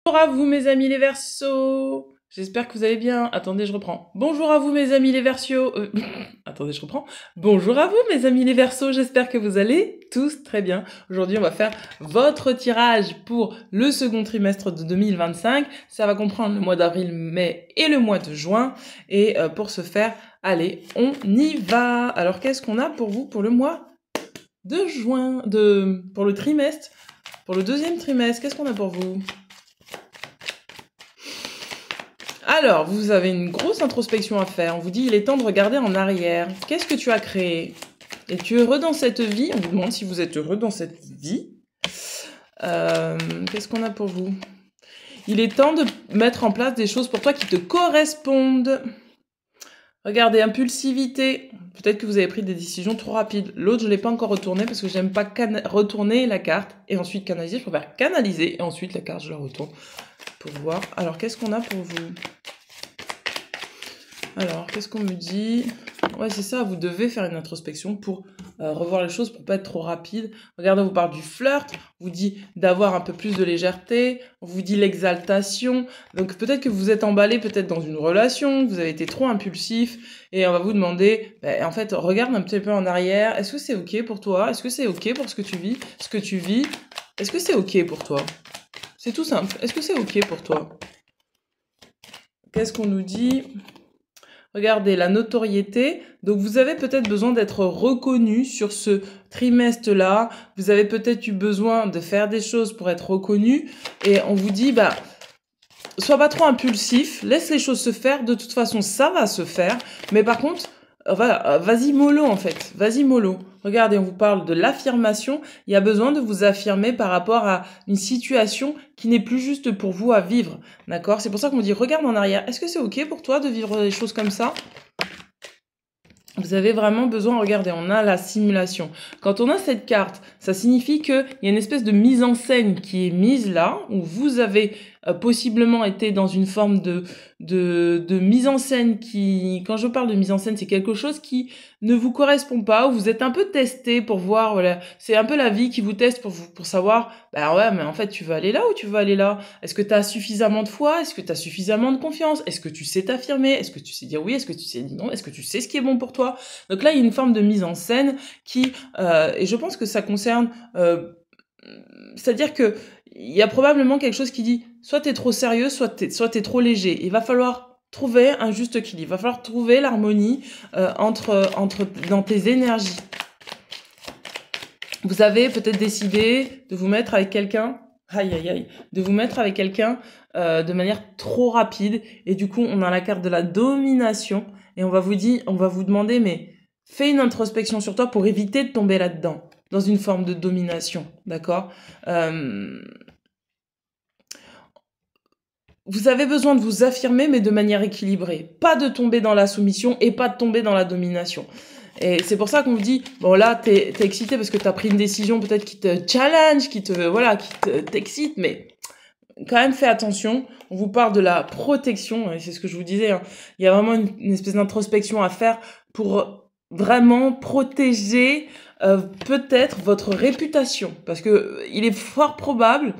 Bonjour à vous mes amis les Verseaux. J'espère que vous allez bien. Attendez, je reprends. Bonjour à vous mes amis les Verseaux. Attendez, je reprends. Bonjour à vous mes amis les Verseaux. J'espère que vous allez tous très bien. Aujourd'hui, on va faire votre tirage pour le second trimestre de 2025. Ça va comprendre le mois d'avril, mai et le mois de juin. Et pour ce faire, allez, on y va. Alors, qu'est-ce qu'on a pour vous pour le mois de juin, pour le trimestre, pour le deuxième trimestre? Qu'est-ce qu'on a pour vous? Alors, vous avez une grosse introspection à faire. On vous dit, il est temps de regarder en arrière. Qu'est-ce que tu as créé? Es-tu heureux dans cette vie? On vous demande si vous êtes heureux dans cette vie. Qu'est-ce qu'on a pour vous? Il est temps de mettre en place des choses pour toi qui te correspondent. Regardez, impulsivité. Peut-être que vous avez pris des décisions trop rapides. L'autre, je ne l'ai pas encore retourné parce que j'aime pas retourner la carte et ensuite canaliser. Je préfère canaliser et ensuite la carte, je la retourne pour voir. Alors, qu'est-ce qu'on a pour vous? Alors, qu'est-ce qu'on me dit? Ouais, c'est ça, vous devez faire une introspection pour revoir les choses, pour pas être trop rapide. Regardez, on vous parle du flirt, on vous dit d'avoir un peu plus de légèreté, on vous dit l'exaltation. Donc peut-être que vous êtes emballé peut-être dans une relation, que vous avez été trop impulsif, et on va vous demander, en fait, regarde un petit peu en arrière, est-ce que c'est ok pour toi? Est-ce que c'est ok pour ce que tu vis? Est-ce que c'est ok pour toi? C'est tout simple, est-ce que c'est ok pour toi? Qu'est-ce qu'on nous dit? Regardez, la notoriété. Donc, vous avez peut-être besoin d'être reconnu sur ce trimestre-là. Vous avez peut-être eu besoin de faire des choses pour être reconnu. Et on vous dit, sois pas trop impulsif. Laisse les choses se faire. De toute façon, ça va se faire. Mais par contre, vas-y mollo, en fait. Vas-y mollo. Regardez, on vous parle de l'affirmation. Il y a besoin de vous affirmer par rapport à une situation qui n'est plus juste pour vous à vivre. D'accord? C'est pour ça qu'on dit, regarde en arrière. Est-ce que c'est ok pour toi de vivre des choses comme ça? Vous avez vraiment besoin, regardez, on a la simulation. Quand on a cette carte, ça signifie qu'il y a une espèce de mise en scène qui est mise là, où vous avez possiblement été dans une forme de mise en scène qui, quand je parle de mise en scène, c'est quelque chose qui ne vous correspond pas, où vous êtes un peu testé pour voir, voilà, c'est un peu la vie qui vous teste pour savoir, ouais, mais en fait, tu veux aller là ou tu veux aller là? Est-ce que tu as suffisamment de foi? Est-ce que tu as suffisamment de confiance? Est-ce que tu sais t'affirmer? Est-ce que tu sais dire oui? Est-ce que tu sais dire non? Est-ce que tu sais ce qui est bon pour toi? Donc là, il y a une forme de mise en scène qui, et je pense que ça concerne, c'est-à-dire que il y a probablement quelque chose qui dit, soit t'es trop sérieux, soit t'es trop léger. Il va falloir trouver un juste équilibre. Il va falloir trouver l'harmonie dans tes énergies. Vous avez peut-être décidé de vous mettre avec quelqu'un, de vous mettre avec quelqu'un de manière trop rapide, et du coup on a la carte de la domination, et on va vous demander, mais fais une introspection sur toi pour éviter de tomber là-dedans, dans une forme de domination, d'accord? Vous avez besoin de vous affirmer, mais de manière équilibrée. Pas de tomber dans la soumission et pas de tomber dans la domination. Et c'est pour ça qu'on vous dit, bon là, t'es excité parce que t'as pris une décision peut-être qui te challenge, qui t'excite, mais quand même fais attention. On vous parle de la protection, et c'est ce que je vous disais, hein. Il y a vraiment une espèce d'introspection à faire pour vraiment protéger peut-être votre réputation. Parce que il est fort probable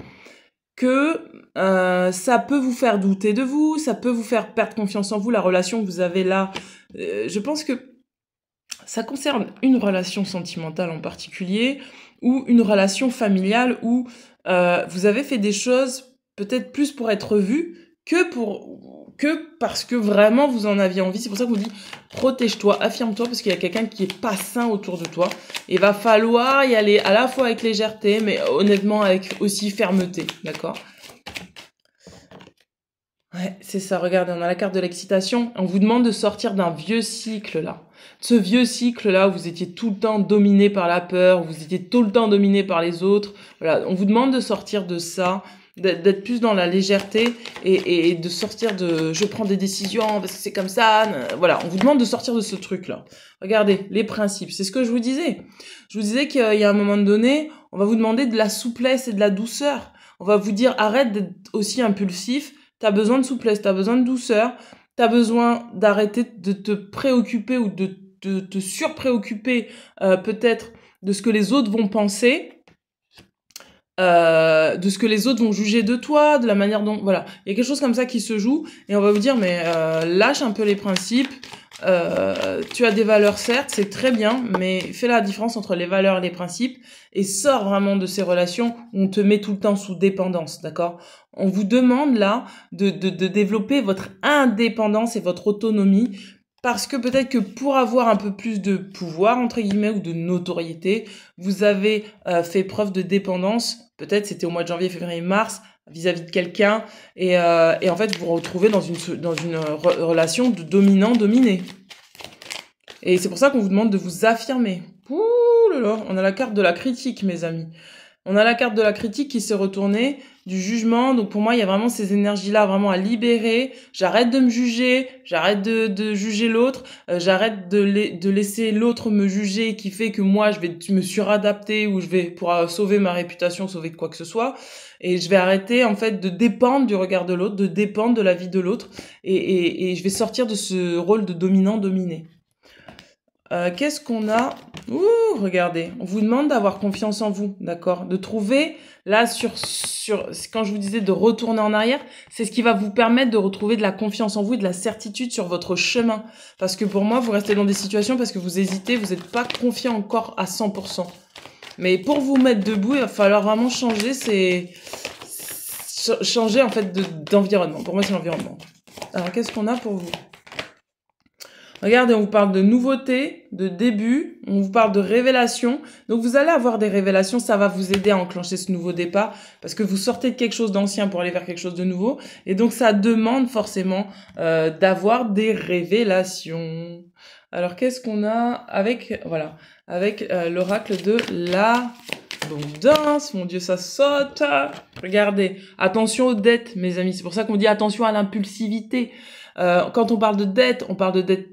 que ça peut vous faire douter de vous, ça peut vous faire perdre confiance en vous, la relation que vous avez là. Je pense que ça concerne une relation sentimentale en particulier, ou une relation familiale où vous avez fait des choses peut-être plus pour être vu que parce que vraiment vous en aviez envie. C'est pour ça qu'on vous dit protège-toi, affirme-toi, parce qu'il y a quelqu'un qui est pas sain autour de toi. Et il va falloir y aller à la fois avec légèreté, mais honnêtement avec aussi fermeté, d'accord? Ouais, c'est ça, regardez, on a la carte de l'excitation. On vous demande de sortir d'un vieux cycle là. Ce vieux cycle là où vous étiez tout le temps dominé par la peur, où vous étiez tout le temps dominé par les autres. Voilà, on vous demande de sortir de ça, d'être plus dans la légèreté et de sortir de je prends des décisions parce que c'est comme ça. Voilà, on vous demande de sortir de ce truc là. Regardez, les principes, c'est ce que je vous disais. Je vous disais qu'il y a un moment donné, on va vous demander de la souplesse et de la douceur. On va vous dire arrête d'être aussi impulsif. T'as besoin de souplesse, t'as besoin de douceur, t'as besoin d'arrêter de te préoccuper ou de te surpréoccuper peut-être de ce que les autres vont penser. de ce que les autres vont juger de toi, de la manière dont... Voilà, il y a quelque chose comme ça qui se joue, et on va vous dire, mais lâche un peu les principes, tu as des valeurs, certes, c'est très bien, mais fais la différence entre les valeurs et les principes, et sors vraiment de ces relations où on te met tout le temps sous dépendance, d'accord? On vous demande là de développer votre indépendance et votre autonomie, parce que peut-être que pour avoir un peu plus de pouvoir, entre guillemets, ou de notoriété, vous avez fait preuve de dépendance, peut-être c'était au mois de janvier, février, mars, vis-à-vis de quelqu'un, et en fait vous vous retrouvez dans une relation de dominant-dominé. Et c'est pour ça qu'on vous demande de vous affirmer. Ouh là là, on a la carte de la critique, mes amis. On a la carte de la critique qui s'est retournée, du jugement. Donc pour moi, il y a vraiment ces énergies-là vraiment à libérer. J'arrête de me juger, j'arrête de juger l'autre, j'arrête de laisser l'autre me juger, qui fait que moi, je vais me suradapter ou je vais pour sauver ma réputation, sauver quoi que ce soit. Et je vais arrêter en fait de dépendre du regard de l'autre, de dépendre de la vie de l'autre. Et je vais sortir de ce rôle de dominant-dominé. Qu'est-ce qu'on a? Ouh, regardez, on vous demande d'avoir confiance en vous, d'accord? De trouver, là, quand je vous disais de retourner en arrière, c'est ce qui va vous permettre de retrouver de la confiance en vous et de la certitude sur votre chemin. Parce que pour moi, vous restez dans des situations parce que vous hésitez, vous n'êtes pas confiant encore à 100%. Mais pour vous mettre debout, il va falloir vraiment changer, changer en fait d'environnement. Pour moi, c'est l'environnement. Alors, qu'est-ce qu'on a pour vous? Regardez, on vous parle de nouveauté, de début, on vous parle de révélation. Donc vous allez avoir des révélations, ça va vous aider à enclencher ce nouveau départ parce que vous sortez de quelque chose d'ancien pour aller vers quelque chose de nouveau. Et donc ça demande forcément d'avoir des révélations. Alors qu'est-ce qu'on a avec, voilà, avec l'oracle de l'abondance. Mon Dieu, ça saute. Regardez, attention aux dettes, mes amis. C'est pour ça qu'on dit attention à l'impulsivité. Quand on parle de dette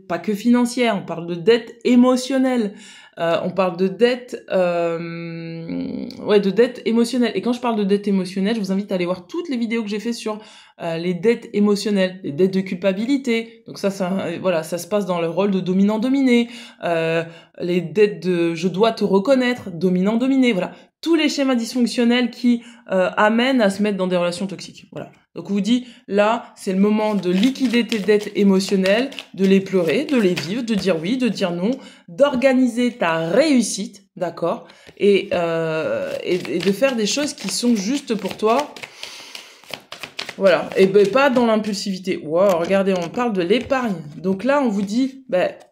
pas que financière, on parle de dette émotionnelle. On parle de dette, de dette émotionnelle. Et quand je parle de dette émotionnelle, je vous invite à aller voir toutes les vidéos que j'ai fait sur les dettes émotionnelles, les dettes de culpabilité. Donc ça se passe dans le rôle de dominant-dominé. Les dettes de je dois te reconnaître, dominant-dominé. Voilà, tous les schémas dysfonctionnels qui amènent à se mettre dans des relations toxiques. Voilà. Donc on vous dit, là, c'est le moment de liquider tes dettes émotionnelles, de les pleurer, de les vivre, de dire oui, de dire non, d'organiser ta réussite, d'accord, et de faire des choses qui sont justes pour toi. Voilà, et pas dans l'impulsivité. Wow, regardez, on parle de l'épargne. Donc là, on vous dit,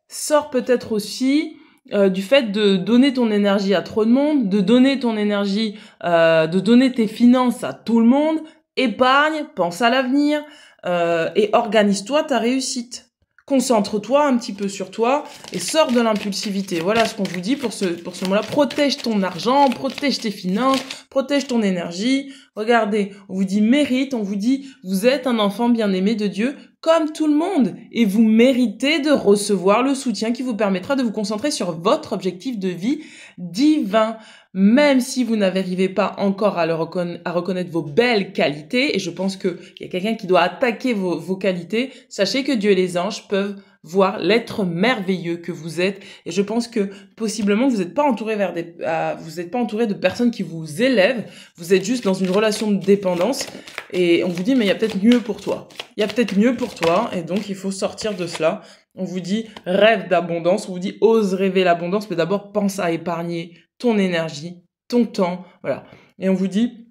sors peut-être aussi du fait de donner ton énergie à trop de monde, de donner ton énergie, de donner tes finances à tout le monde. Épargne, pense à l'avenir et organise-toi ta réussite. Concentre-toi un petit peu sur toi et sors de l'impulsivité. Voilà ce qu'on vous dit pour ce mot-là. Protège ton argent, protège tes finances, protège ton énergie. Regardez, on vous dit mérite, on vous dit vous êtes un enfant bien-aimé de Dieu comme tout le monde et vous méritez de recevoir le soutien qui vous permettra de vous concentrer sur votre objectif de vie divin. Même si vous n'arrivez pas encore à reconnaître vos belles qualités, et je pense qu'il y a quelqu'un qui doit attaquer vos qualités, sachez que Dieu et les anges peuvent voir l'être merveilleux que vous êtes, et je pense que possiblement vous n'êtes pas entouré de personnes qui vous élèvent, vous êtes juste dans une relation de dépendance, et on vous dit mais il y a peut-être mieux pour toi. Il y a peut-être mieux pour toi, et donc il faut sortir de cela. On vous dit rêve d'abondance, on vous dit ose rêver l'abondance, mais d'abord pense à épargner ton énergie, ton temps, voilà. Et on vous dit,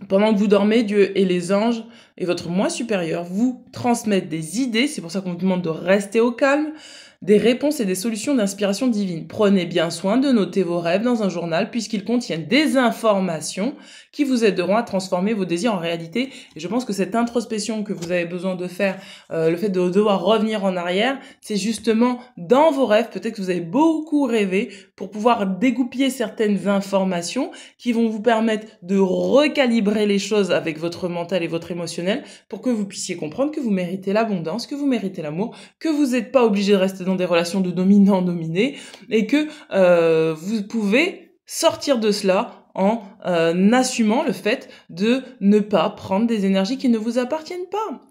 pendant que vous dormez, Dieu et les anges et votre moi supérieur vous transmettent des idées, c'est pour ça qu'on vous demande de rester au calme, des réponses et des solutions d'inspiration divine. Prenez bien soin de noter vos rêves dans un journal puisqu'ils contiennent des informations qui vous aideront à transformer vos désirs en réalité. Et je pense que cette introspection que vous avez besoin de faire, le fait de devoir revenir en arrière, c'est justement dans vos rêves, peut-être que vous avez beaucoup rêvé, pour pouvoir dégoupiller certaines informations qui vont vous permettre de recalibrer les choses avec votre mental et votre émotionnel pour que vous puissiez comprendre que vous méritez l'abondance, que vous méritez l'amour, que vous n'êtes pas obligé de rester dans des relations de dominant-dominé et que vous pouvez sortir de cela en assumant le fait de ne pas prendre des énergies qui ne vous appartiennent pas.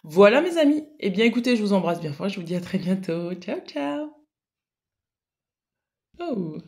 Voilà mes amis. Eh bien écoutez, je vous embrasse bien fort, je vous dis à très bientôt. Ciao ciao. Oh.